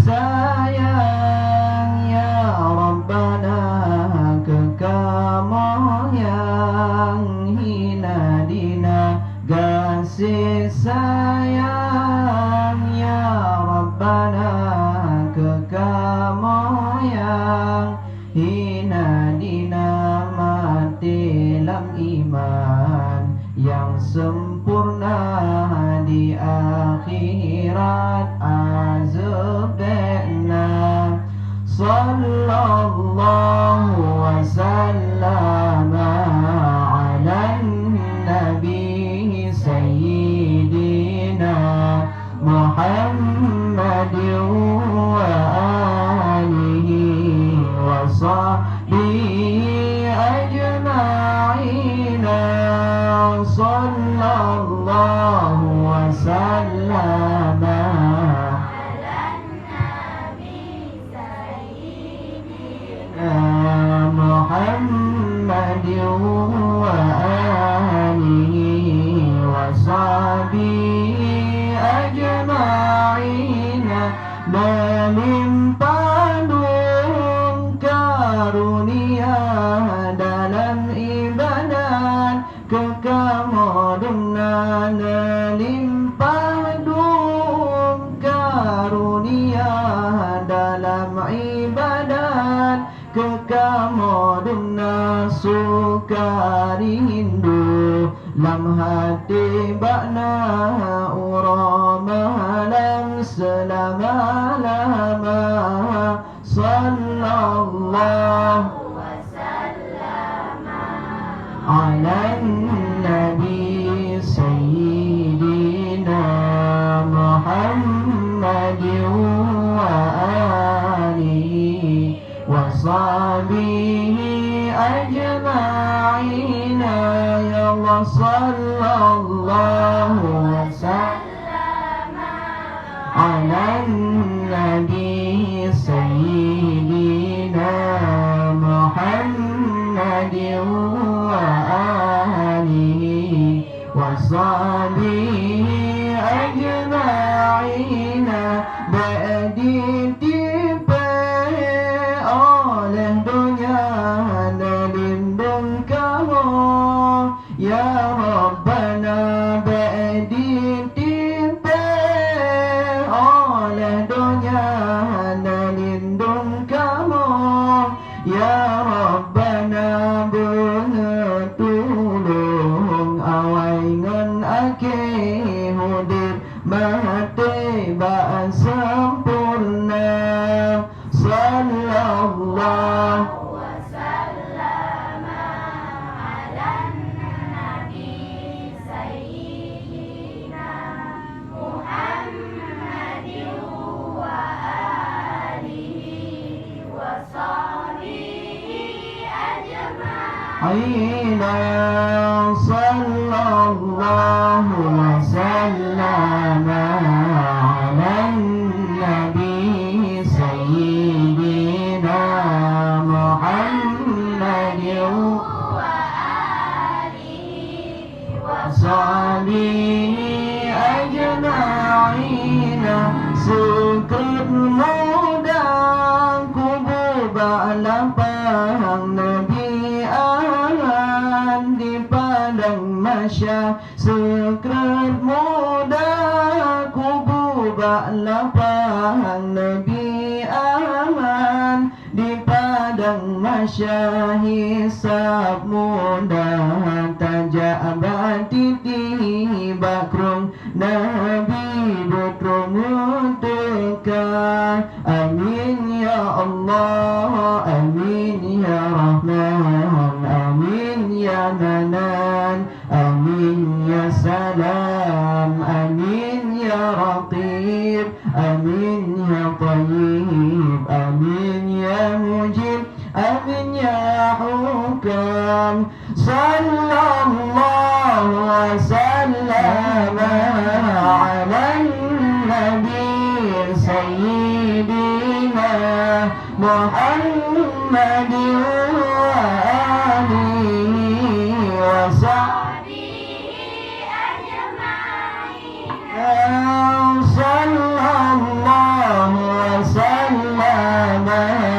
sayang ya Rabbana, kekal yang hina dina. Kasih sayang ya Rabbana, kekal yang hina dina. Mati dalam iman yang sempurna, di akhirat azabna. Sallallahu wa sallama ala nabi sayyidina Muhammadin wa alihi wa sahbihi ajma'ina. Sallallahu wa sallama Muhammadin wa alihi wa sahbihi ajma'ina. Melimpah karunia dalam ibadat, kekamudunan. Melimpah karunia dalam ibadat, kekamuduna. Suka rindu lam hati bakna urama lam selama-lama. Sallallahu wa sallama ala nabi sayyidina Muhammadin wa alihi wa sahbihi ajma'ina. Ya Allah, sallallahu wa sallama ala nabi sayyidina Muhammadin wa alihi wa sahbihi ajma'ina. Ba'di oleh dunia lindung kamu ya Rabbana. Ba'di oleh dunia lindung kamu ya Rabbana. Betulung awaingan ake hudir mati ba sempurna. Sallallahu wa sallama ala nabi sayyidina Muhammadin wa alihi wa sahbihi ajma'ina. Sallallahu wa sallama ala nabi sayyidina Muhammadin wa alihi wa sahbihi ajma'ina. Sekut muda kubur balapang Nabi Ahan di padang masya. Sekut muda kubur balapang Nabi Aman di padang masya. Hisab mudah tajak batiti bakrung Nabi bekrung mutekan. Amin ya Allah, amin ya Rahman, amin ya Manan, amin ya Salam, amin ya Raqib, amin ya Tayyib, amin ya Mujib, amin ya Hukam. Sallallahu wa sallama ala nabi sayyidina Muhammadin wa alihi wa sahbihi ajma'in. Sallallahu wa ما